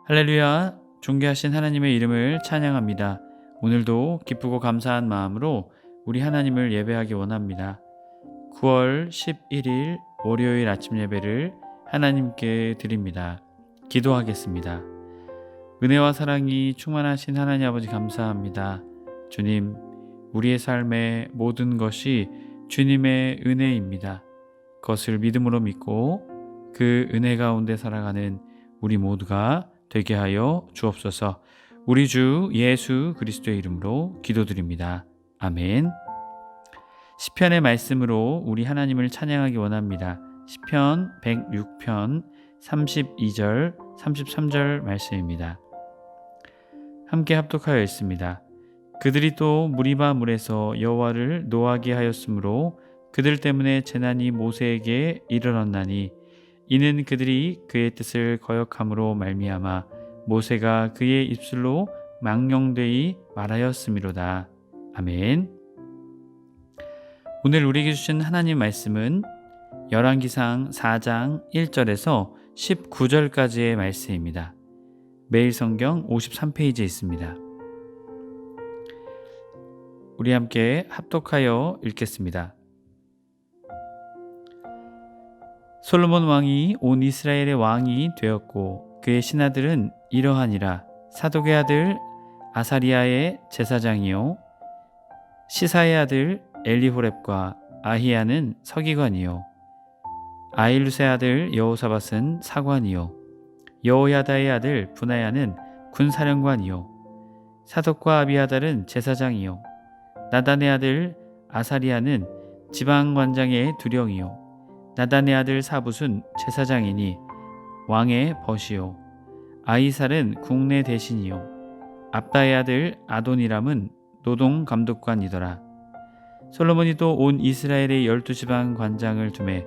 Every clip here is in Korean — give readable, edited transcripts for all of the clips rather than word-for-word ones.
할렐루야, 존귀하신 하나님의 이름을 찬양합니다. 오늘도 기쁘고 감사한 마음으로 우리 하나님을 예배하기 원합니다. 9월 11일 월요일 아침 예배를 하나님께 드립니다. 기도하겠습니다. 은혜와 사랑이 충만하신 하나님 아버지 감사합니다. 주님, 우리의 삶의 모든 것이 주님의 은혜입니다. 그것을 믿음으로 믿고 그 은혜 가운데 살아가는 우리 모두가 되게 하여 주옵소서. 우리 주 예수 그리스도의 이름으로 기도드립니다. 아멘. 시편의 말씀으로 우리 하나님을 찬양하기 원합니다. 시편 106편 32절 33절 말씀입니다. 함께 합독하여 읽습니다. 그들이 또 무리바 물에서 여호와를 노하게 하였으므로 그들 때문에 재난이 모세에게 이르렀나니 이는 그들이 그의 뜻을 거역함으로 말미암아 모세가 그의 입술로 망령되이 말하였음이로다. 아멘. 오늘 우리에게 주신 하나님 말씀은 열왕기상 4장 1절에서 19절까지의 말씀입니다. 매일 성경 53페이지에 있습니다. 우리 함께 합독하여 읽겠습니다. 솔로몬 왕이 온 이스라엘의 왕이 되었고 그의 신하들은 이러하니라. 사독의 아들 아사리아의 제사장이요 시사의 아들 엘리호렙과 아히야는 서기관이요 아일루스의 아들 여호사밧은 사관이요 여호야다의 아들 분하야는 군사령관이요 사독과 아비아달은 제사장이요 나단의 아들 아사리아는 지방관장의 두령이요 나단의 아들 사붓은 제사장이니 왕의 벗이요 아이살은 국내 대신이요 압다의 아들 아도니람은 노동감독관이더라. 솔로몬이 또 온 이스라엘의 12지방 관장을 두매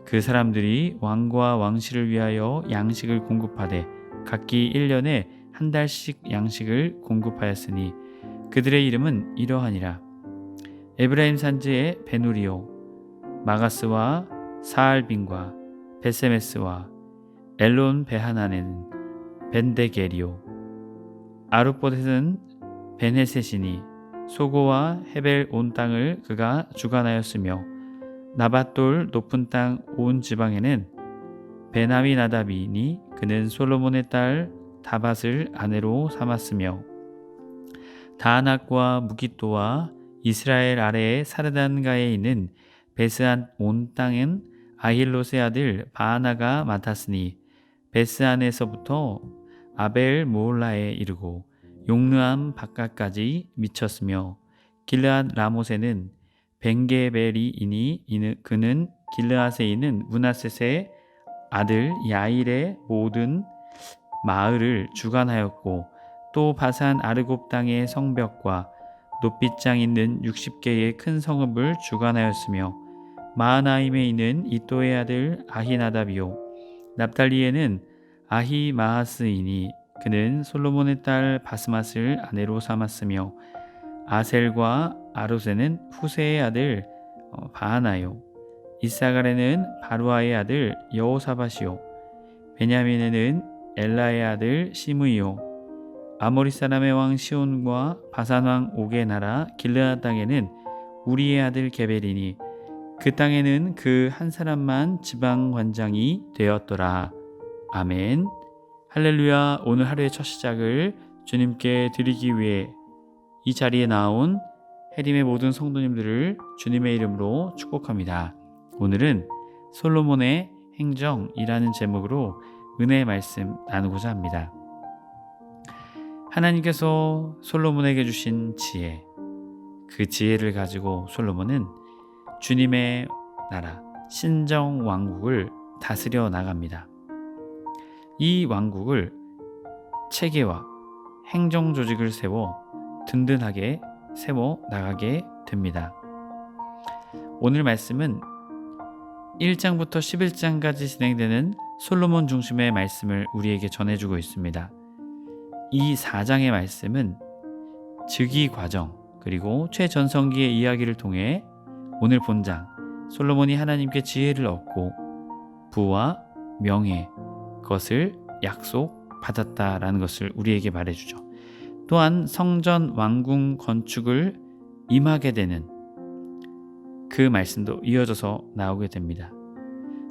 그 사람들이 왕과 왕실을 위하여 양식을 공급하되 각기 1년에 한 달씩 양식을 공급하였으니 그들의 이름은 이러하니라. 에브라임 산지의 베누리요 마가스와 사알빈과 베세메스와 엘론 베하나는 벤데게리오 아룻봇에는 베네셋이니 소고와 헤벨 온 땅을 그가 주관하였으며 나밧돌 높은 땅 온 지방에는 베나미 나답이니 그는 솔로몬의 딸 다밧을 아내로 삼았으며 다낙과 무깃도와 이스라엘 아래의 사르단가에 있는 베스안 온 땅은 아힐롯의 아들 바하나가 맡았으니 베스안에서부터 아벨 모올라에 이르고 용르암 바깥까지 미쳤으며 길르앗 라못에는 벤게벨이니 그는 길르앗에 있는 문하셋의 아들 야일의 모든 마을을 주관하였고 또 바산 아르곱 땅의 성벽과 높이장 있는 60개의 큰 성읍을 주관하였으며 마하나임에 있는 이또의 아들 아히나답이요 납달리에는 아히마하스이니 그는 솔로몬의 딸 바스맛을 아내로 삼았으며 아셀과 아로세는 후세의 아들 바하나요 이사갈에는 바루아의 아들 여호사밧이요 베냐민에는 엘라의 아들 시므이요 아모리 사람의 왕 시온과 바산 왕 옥의 나라 길르앗 땅에는 우리의 아들 게벨이니 그 땅에는 그 한 사람만 지방관장이 되었더라. 아멘. 할렐루야. 오늘 하루의 첫 시작을 주님께 드리기 위해 이 자리에 나온 해림의 모든 성도님들을 주님의 이름으로 축복합니다. 오늘은 솔로몬의 행정이라는 제목으로 은혜의 말씀 나누고자 합니다. 하나님께서 솔로몬에게 주신 지혜, 그 지혜를 가지고 솔로몬은 주님의 나라 신정 왕국을 다스려 나갑니다. 이 왕국을 체계와 행정 조직을 세워 든든하게 세워 나가게 됩니다. 오늘 말씀은 1장부터 11장까지 진행되는 솔로몬 중심의 말씀을 우리에게 전해주고 있습니다. 이 4장의 말씀은 즉위 과정 그리고 최전성기의 이야기를 통해 오늘 본장 솔로몬이 하나님께 지혜를 얻고 부와 명예 그것을 약속 받았다라는 것을 우리에게 말해주죠. 또한 성전 왕궁 건축을 임하게 되는 그 말씀도 이어져서 나오게 됩니다.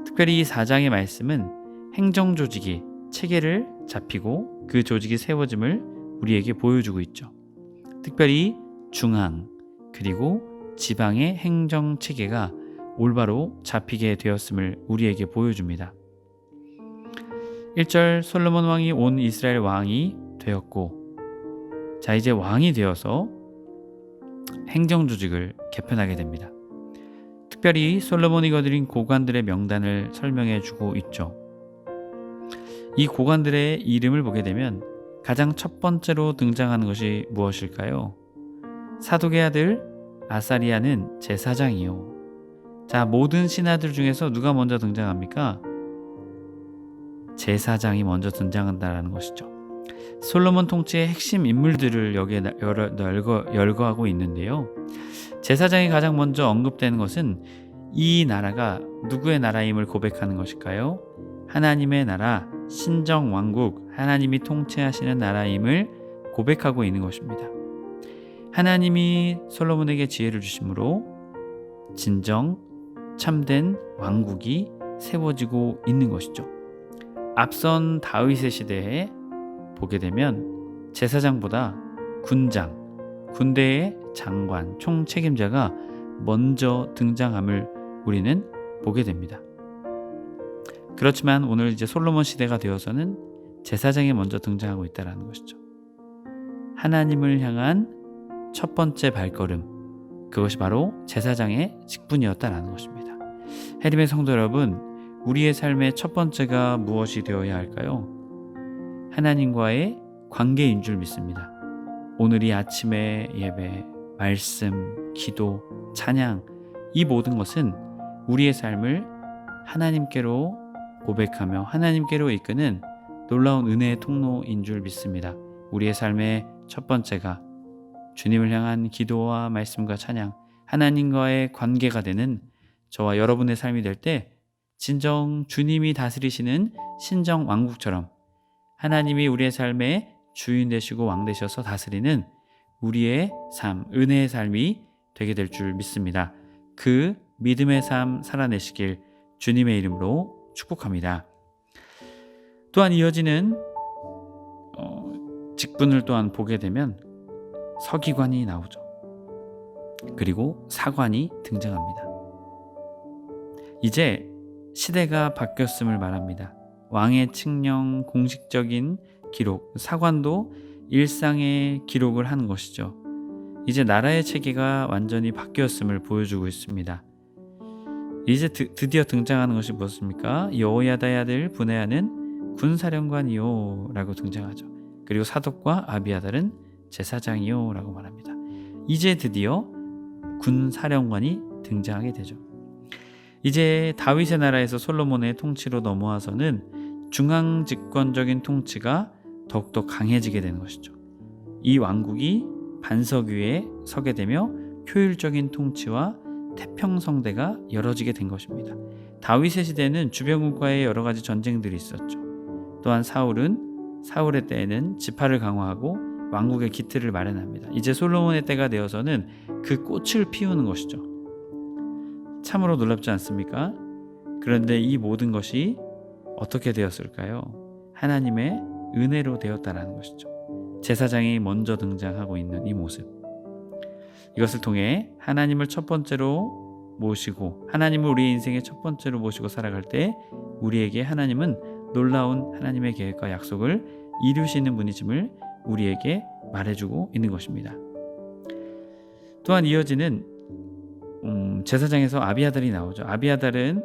특별히 이 4장의 말씀은 행정 조직이 체계를 잡히고 그 조직이 세워짐을 우리에게 보여주고 있죠. 특별히 중앙 그리고 지방의 행정 체계가 올바로 잡히게 되었음을 우리에게 보여줍니다. 1절 솔로몬 왕이 온 이스라엘 왕이 되었고, 자 이제 왕이 되어서 행정 조직을 개편하게 됩니다. 특별히 솔로몬이 거느린 고관들의 명단을 설명해 주고 있죠. 이 고관들의 이름을 보게 되면 가장 첫 번째로 등장하는 것이 무엇일까요? 사독의 아들 아사리야는 제사장이요. 자, 모든 신하들 중에서 누가 먼저 등장합니까? 제사장이 먼저 등장한다는 것이죠. 솔로몬 통치의 핵심 인물들을 여기에 열거하고 있는데요. 제사장이 가장 먼저 언급되는 것은 이 나라가 누구의 나라임을 고백하는 것일까요? 하나님의 나라, 신정왕국, 하나님이 통치하시는 나라임을 고백하고 있는 것입니다. 하나님이 솔로몬에게 지혜를 주심으로 진정 참된 왕국이 세워지고 있는 것이죠. 앞선 다윗의 시대에 보게 되면 제사장보다 군장, 군대의 장관, 총책임자가 먼저 등장함을 우리는 보게 됩니다. 그렇지만 오늘 이제 솔로몬 시대가 되어서는 제사장이 먼저 등장하고 있다는 것이죠. 하나님을 향한 첫 번째 발걸음, 그것이 바로 제사장의 직분이었다는 것입니다. 해림의 성도 여러분, 우리의 삶의 첫 번째가 무엇이 되어야 할까요? 하나님과의 관계인 줄 믿습니다. 오늘 이 아침의 예배, 말씀, 기도, 찬양, 이 모든 것은 우리의 삶을 하나님께로 고백하며 하나님께로 이끄는 놀라운 은혜의 통로인 줄 믿습니다. 우리의 삶의 첫 번째가 주님을 향한 기도와 말씀과 찬양, 하나님과의 관계가 되는 저와 여러분의 삶이 될 때 진정 주님이 다스리시는 신정 왕국처럼 하나님이 우리의 삶의 주인 되시고 왕 되셔서 다스리는 우리의 삶, 은혜의 삶이 되게 될 줄 믿습니다. 그 믿음의 삶 살아내시길 주님의 이름으로 축복합니다. 또한 이어지는 직분을 또한 보게 되면 서기관이 나오죠. 그리고 사관이 등장합니다. 이제 시대가 바뀌었음을 말합니다. 왕의 칙령, 공식적인 기록, 사관도 일상의 기록을 하는 것이죠. 이제 나라의 체계가 완전히 바뀌었음을 보여주고 있습니다. 이제 드디어 등장하는 것이 무엇입니까? 여호야다의 아들 분하야는 군사령관이요 라고 등장하죠. 그리고 사독과 아비아달은 제사장이요 라고 말합니다. 이제 드디어 군사령관이 등장하게 되죠. 이제 다윗의 나라에서 솔로몬의 통치로 넘어와서는 중앙 집권적인 통치가 더욱더 강해지게 되는 것이죠. 이 왕국이 반석 위에 서게 되며 효율적인 통치와 태평성대가 열어지게 된 것입니다. 다윗의 시대는 주변국과의 여러 가지 전쟁들이 있었죠. 또한 사울의 때에는 지파를 강화하고 왕국의 기틀을 마련합니다. 이제 솔로몬의 때가 되어서는 그 꽃을 피우는 것이죠. 참으로 놀랍지 않습니까? 그런데 이 모든 것이 어떻게 되었을까요? 하나님의 은혜로 되었다라는 것이죠. 제사장이 먼저 등장하고 있는 이 모습, 이것을 통해 하나님을 첫 번째로 모시고 하나님을 우리의 인생의 첫 번째로 모시고 살아갈 때 우리에게 하나님은 놀라운 하나님의 계획과 약속을 이루시는 분이심을 우리에게 말해주고 있는 것입니다. 또한 이어지는 제사장에서 아비아달이 나오죠. 아비아달은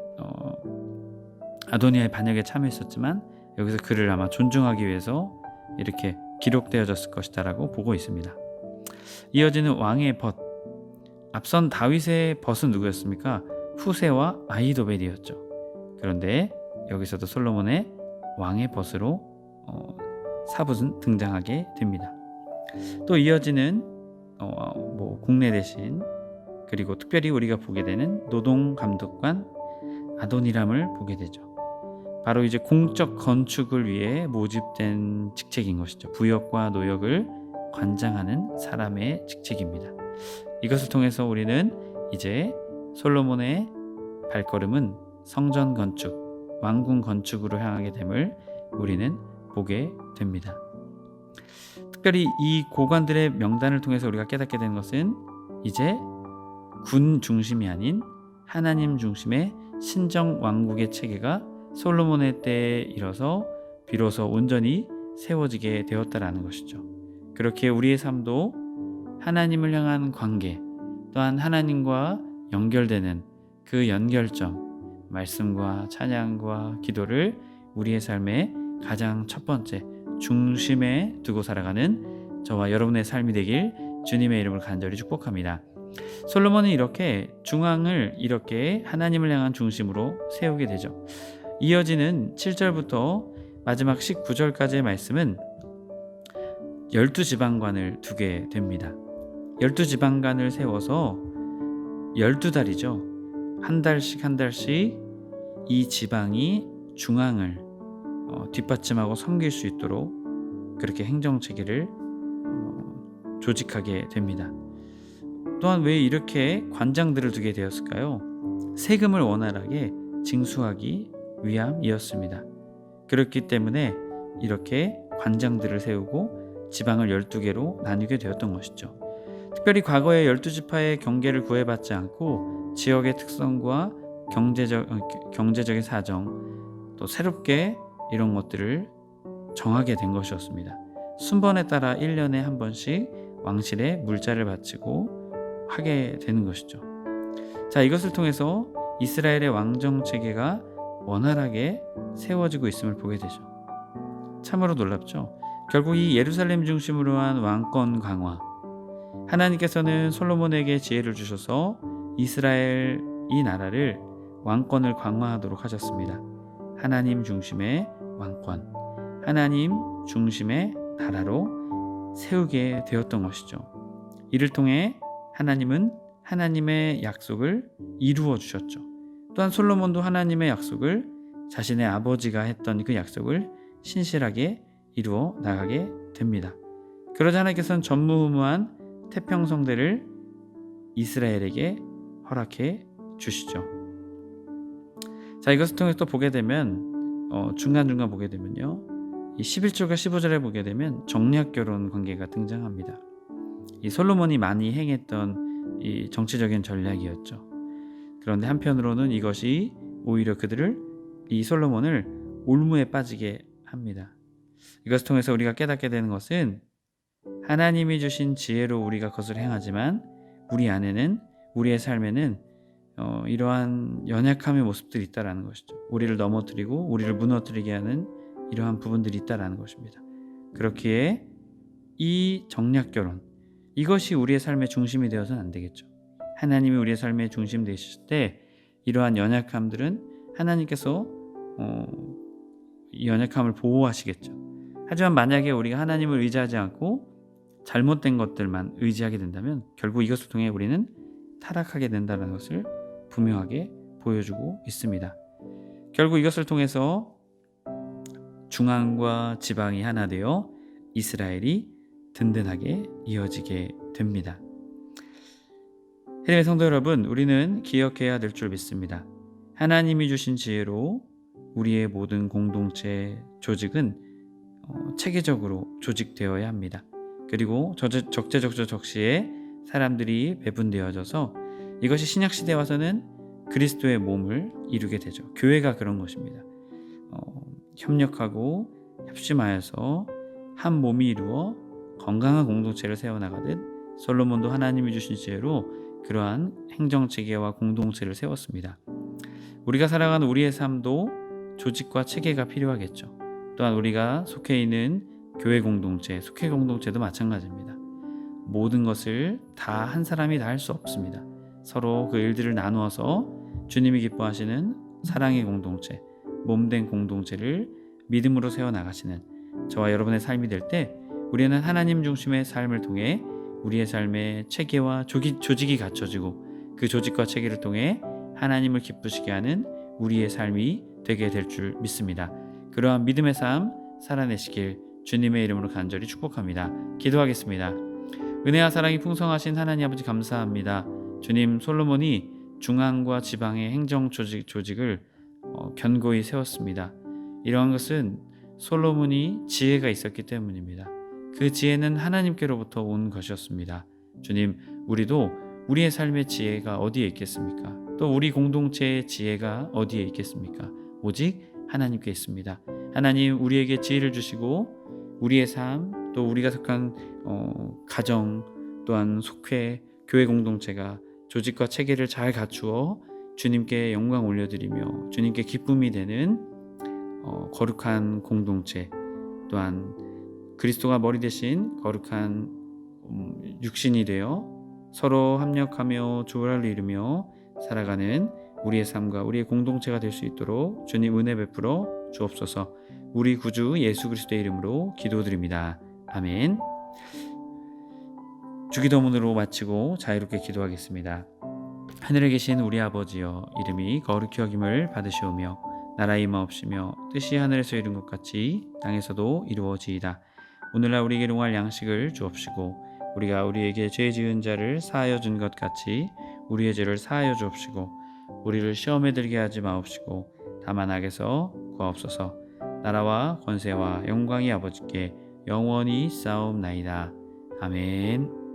아도니아의 반역에 참여했었지만 여기서 그를 아마 존중하기 위해서 이렇게 기록되어졌을 것이다라고 보고 있습니다. 이어지는 왕의 벗. 앞선 다윗의 벗은 누구였습니까? 후세와 아히도벨이었죠. 그런데 여기서도 솔로몬의 왕의 벗으로 사붓은 등장하게 됩니다. 또 이어지는 국내 대신, 그리고 특별히 우리가 보게 되는 노동감독관 아도니람을 보게 되죠. 바로 이제 공적 건축을 위해 모집된 직책인 것이죠. 부역과 노역을 관장하는 사람의 직책입니다. 이것을 통해서 우리는 이제 솔로몬의 발걸음은 성전 건축, 왕궁 건축으로 향하게 됨을 우리는 보게 됩니다. 특별히 이 고관들의 명단을 통해서 우리가 깨닫게 되는 것은 이제 군 중심이 아닌 하나님 중심의 신정 왕국의 체계가 솔로몬의 때에 이뤄서 비로소 온전히 세워지게 되었다라는 것이죠. 그렇게 우리의 삶도 하나님을 향한 관계, 또한 하나님과 연결되는 그 연결점, 말씀과 찬양과 기도를 우리의 삶의 가장 첫 번째 중심에 두고 살아가는 저와 여러분의 삶이 되길 주님의 이름으로 간절히 축복합니다. 솔로몬은 이렇게 중앙을 이렇게 하나님을 향한 중심으로 세우게 되죠. 이어지는 7절부터 마지막 19절까지의 말씀은 12지방관을 두게 됩니다. 12지방관을 세워서 12달이죠. 한 달씩 한 달씩 이 지방이 중앙을 뒷받침하고 섬길 수 있도록 그렇게 행정체계를 조직하게 됩니다. 또한 왜 이렇게 관장들을 두게 되었을까요? 세금을 원활하게 징수하기 위함이었습니다. 그렇기 때문에 이렇게 관장들을 세우고 지방을 12개로 나누게 되었던 것이죠. 특별히 과거의 12지파의 경계를 구애받지 않고 지역의 특성과 경제적인 사정, 또 새롭게 이런 것들을 정하게 된 것이었습니다. 순번에 따라 1년에 한 번씩 왕실에 물자를 바치고 하게 되는 것이죠. 자, 이것을 통해서 이스라엘의 왕정 체계가 원활하게 세워지고 있음을 보게 되죠. 참으로 놀랍죠. 결국 이 예루살렘 중심으로 한 왕권 강화, 하나님께서는 솔로몬에게 지혜를 주셔서 이스라엘 이 나라를 왕권을 강화하도록 하셨습니다. 하나님 중심의 왕권, 하나님 중심의 나라로 세우게 되었던 것이죠. 이를 통해 하나님은 하나님의 약속을 이루어 주셨죠. 또한 솔로몬도 하나님의 약속을 자신의 아버지가 했던 그 약속을 신실하게 이루어 나가게 됩니다. 그러자 하나님께서는 전무후무한 태평성대를 이스라엘에게 허락해 주시죠. 자, 이것을 통해서 또 보게 되면 중간중간 보게 되면요, 이 11절과 15절에 보게 되면 정략결혼 관계가 등장합니다. 이 솔로몬이 많이 행했던 이 정치적인 전략이었죠. 그런데 한편으로는 이것이 오히려 이 솔로몬을 올무에 빠지게 합니다. 이것을 통해서 우리가 깨닫게 되는 것은 하나님이 주신 지혜로 우리가 그것을 행하지만 우리 안에는, 우리의 삶에는 이러한 연약함의 모습들이 있다라는 것이죠. 우리를 넘어뜨리고 우리를 무너뜨리게 하는 이러한 부분들이 있다라는 것입니다. 그렇기에 이 정략결혼, 이것이 우리의 삶의 중심이 되어서는 안 되겠죠. 하나님이 우리의 삶의 중심 되실 때 이러한 연약함들은 하나님께서 이 연약함을 보호하시겠죠. 하지만 만약에 우리가 하나님을 의지하지 않고 잘못된 것들만 의지하게 된다면 결국 이것을 통해 우리는 타락하게 된다는 것을 분명하게 보여주고 있습니다. 결국 이것을 통해서 중앙과 지방이 하나 되어 이스라엘이 든든하게 이어지게 됩니다. 하나님의 성도 여러분, 우리는 기억해야 될 줄 믿습니다. 하나님이 주신 지혜로 우리의 모든 공동체 조직은 체계적으로 조직되어야 합니다. 그리고 적재적소적시에 사람들이 배분되어져서 이것이 신약시대에 와서는 그리스도의 몸을 이루게 되죠. 교회가 그런 것입니다. 협력하고 협심하여서 한 몸이 이루어 건강한 공동체를 세워나가듯 솔로몬도 하나님이 주신 지혜로 그러한 행정체계와 공동체를 세웠습니다. 우리가 살아가는 우리의 삶도 조직과 체계가 필요하겠죠. 또한 우리가 속해 있는 교회 공동체, 속회 공동체도 마찬가지입니다. 모든 것을 다 한 사람이 다 할 수 없습니다. 서로 그 일들을 나누어서 주님이 기뻐하시는 사랑의 공동체, 몸된 공동체를 믿음으로 세워나가시는 저와 여러분의 삶이 될 때 우리는 하나님 중심의 삶을 통해 우리의 삶의 체계와 조직이 갖춰지고 그 조직과 체계를 통해 하나님을 기쁘시게 하는 우리의 삶이 되게 될 줄 믿습니다. 그러한 믿음의 삶 살아내시길 주님의 이름으로 간절히 축복합니다. 기도하겠습니다. 은혜와 사랑이 풍성하신 하나님 아버지 감사합니다. 주님, 솔로몬이 중앙과 지방의 행정 조직을 견고히 세웠습니다. 이러한 것은 솔로몬이 지혜가 있었기 때문입니다. 그 지혜는 하나님께로부터 온 것이었습니다. 주님, 우리도 우리의 삶의 지혜가 어디에 있겠습니까? 또 우리 공동체의 지혜가 어디에 있겠습니까? 오직 하나님께 있습니다. 하나님, 우리에게 지혜를 주시고 우리의 삶, 또 우리가 속한 가정, 또한 속회, 교회 공동체가 조직과 체계를 잘 갖추어 주님께 영광 올려드리며 주님께 기쁨이 되는 거룩한 공동체, 또한 그리스도가 머리 대신 거룩한 육신이 되어 서로 합력하며 조화를 이루며 살아가는 우리의 삶과 우리의 공동체가 될 수 있도록 주님 은혜 베풀어 주옵소서. 우리 구주 예수 그리스도의 이름으로 기도드립니다. 아멘. 주기도문으로 마치고 자유롭게 기도하겠습니다. 하늘에 계신 우리 아버지여, 이름이 거룩히 여김을 받으시오며 나라의 임하옵시며 뜻이 하늘에서 이룬 것 같이 땅에서도 이루어지이다. 오늘날 우리에게 용할 양식을 주옵시고 우리가 우리에게 죄 지은 자를 사하여 준 것 같이 우리의 죄를 사하여 주옵시고 우리를 시험에 들게 하지 마옵시고 다만 악에서 구하옵소서. 나라와 권세와 영광이 아버지께 영원히 쌓옵나이다. 아멘.